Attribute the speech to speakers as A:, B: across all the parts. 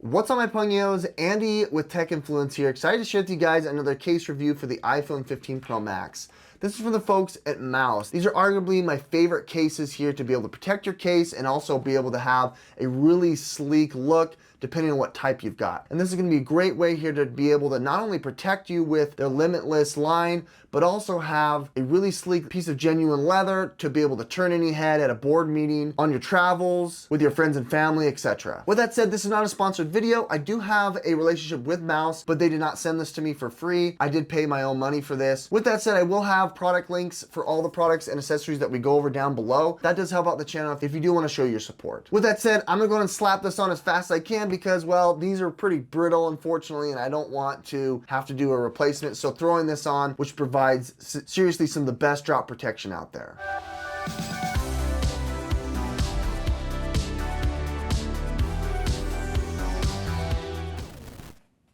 A: What's up, my pugnios? Andy with Tech Influence here. Excited to share with you guys another case review for the iPhone 15 Pro Max. This is from the folks at Mous. These are arguably my favorite cases here to be able to protect your case and also be able to have a really sleek look depending on what type you've got. And this is gonna be a great way here to be able to not only protect you with their limitless line, but also have a really sleek piece of genuine leather to be able to turn in your head at a board meeting, on your travels, with your friends and family, etc. With that said, this is not a sponsored video. I do have a relationship with Mous, but they did not send this to me for free. I did pay my own money for this. With that said, I will have product links for all the products and accessories that we go over down below. That does help out the channel if you do want to show your support. With that said, I'm gonna go ahead and slap this on as fast as I can because, well, these are pretty brittle, unfortunately, and I don't want to have to do a replacement. So throwing this on, which provides seriously some of the best drop protection out there.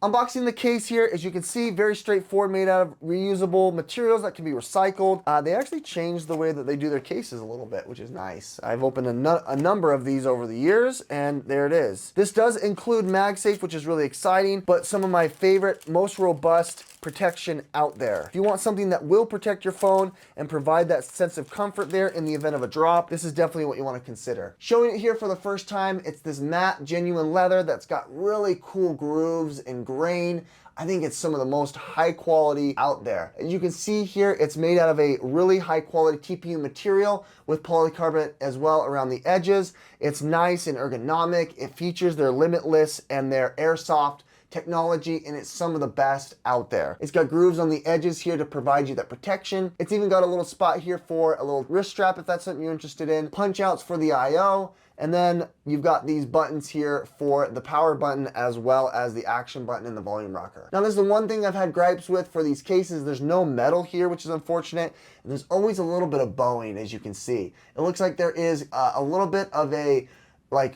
A: Unboxing the case here, as you can see, very straightforward, made out of reusable materials that can be recycled. They actually changed the way that they do their cases a little bit, which is nice. I've opened a number of these over the years, and there it is. This does include Magsafe, which is really exciting, but some of my favorite, most robust protection out there. If you want something that will protect your phone and provide that sense of comfort there in the event of a drop, this is definitely what you want to consider. Showing it here for the first time, it's this matte, genuine leather that's got really cool grooves and grain. I think it's some of the most high quality out there. As you can see here, it's made out of a really high quality TPU material with polycarbonate as well around the edges. It's nice and ergonomic. It features their limitless and their airsoft technology, and it's some of the best out there. It's got grooves on the edges here to provide you that protection. It's even got a little spot here for a little wrist strap if that's something you're interested in, punch outs for the IO, and then you've got these buttons here for the power button as well as the action button and the volume rocker. Now, this is the one thing I've had gripes with for these cases. There's no metal here, which is unfortunate, and there's always a little bit of bowing, as you can see. It looks like there is a little bit of a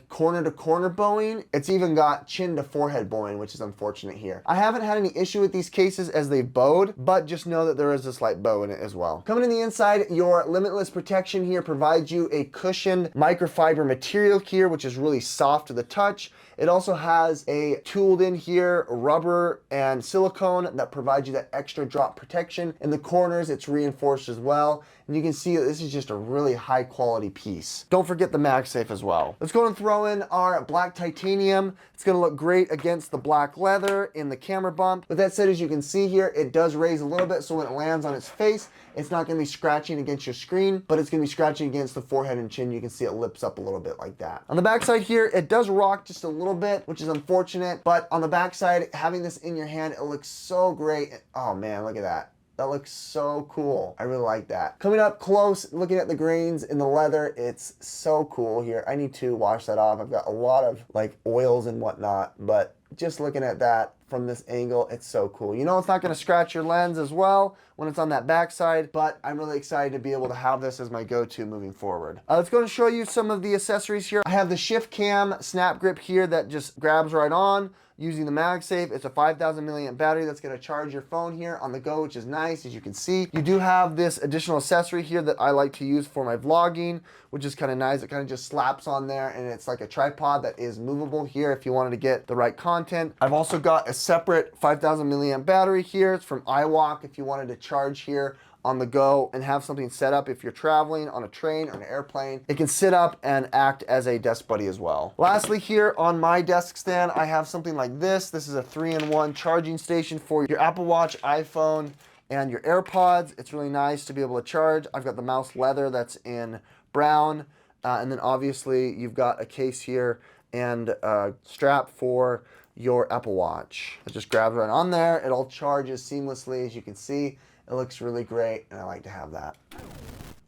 A: corner to corner bowing. It's even got chin to forehead bowing, which is unfortunate here. I haven't had any issue with these cases as they've bowed, but just know that there is a slight bow in it as well. Coming in the inside, your limitless protection here provides you a cushioned microfiber material here, which is really soft to the touch. It also has a tooled in here rubber and silicone that provides you that extra drop protection. In the corners, it's reinforced as well. And you can see that this is just a really high quality piece. Don't forget the Magsafe as well. Let's go and throw in our black titanium. It's gonna look great against the black leather in the camera bump. With that said, as you can see here, it does raise a little bit, so when it lands on its face, it's not gonna be scratching against your screen, but it's gonna be scratching against the forehead and chin. You can see it lips up a little bit like that. On the backside here, it does rock just a little bit, which is unfortunate, but on the backside, having this in your hand, it looks so great. Oh man, look at that. That looks so cool. I really like that. Coming up close, looking at the grains in the leather, it's so cool here. I need to wash that off. I've got a lot of oils and whatnot, but just looking at that from this angle, it's so cool. You know, it's not gonna scratch your lens as well when it's on that backside, but I'm really excited to be able to have this as my go-to moving forward. Let's go and show you some of the accessories here. I have the ShiftCam SnapGrip here that just grabs right on using the Magsafe. It's a 5,000 milliamp battery that's gonna charge your phone here on the go, which is nice, as you can see. You do have this additional accessory here that I like to use for my vlogging, which is kind of nice. It kind of just slaps on there, and it's like a tripod that is movable here if you wanted to get the right content. I've also got a separate 5,000 milliamp battery here. It's from iWalk if you wanted to charge here on the go and have something set up if you're traveling on a train or an airplane. It can sit up and act as a desk buddy as well. Lastly, here on my desk stand, I have something like this. This is a 3-in-1 charging station for your Apple Watch, iPhone, and your AirPods. It's really nice to be able to charge. I've got the Mous leather that's in brown, and then obviously you've got a case here and a strap for your Apple Watch. It just grabs right on there. It all charges seamlessly, as you can see. It looks really great, and I like to have that.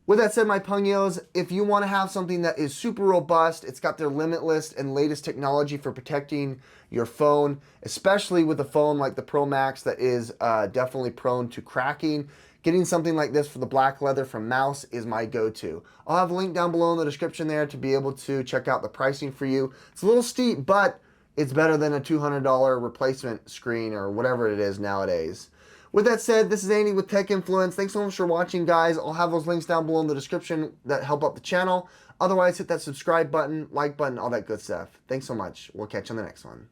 A: With that said, my pugnios, if you want to have something that is super robust, it's got their limitless and latest technology for protecting your phone, especially with a phone like the Pro Max that is definitely prone to cracking. Getting something like this for the black leather from Mous is my go-to. I'll have a link down below in the description there to be able to check out the pricing for you. It's a little steep, but it's better than a $200 replacement screen or whatever it is nowadays. With that said, this is Andy with Tech Influence. Thanks so much for watching, guys. I'll have those links down below in the description that help out the channel. Otherwise, hit that subscribe button, like button, all that good stuff. Thanks so much. We'll catch you on the next one.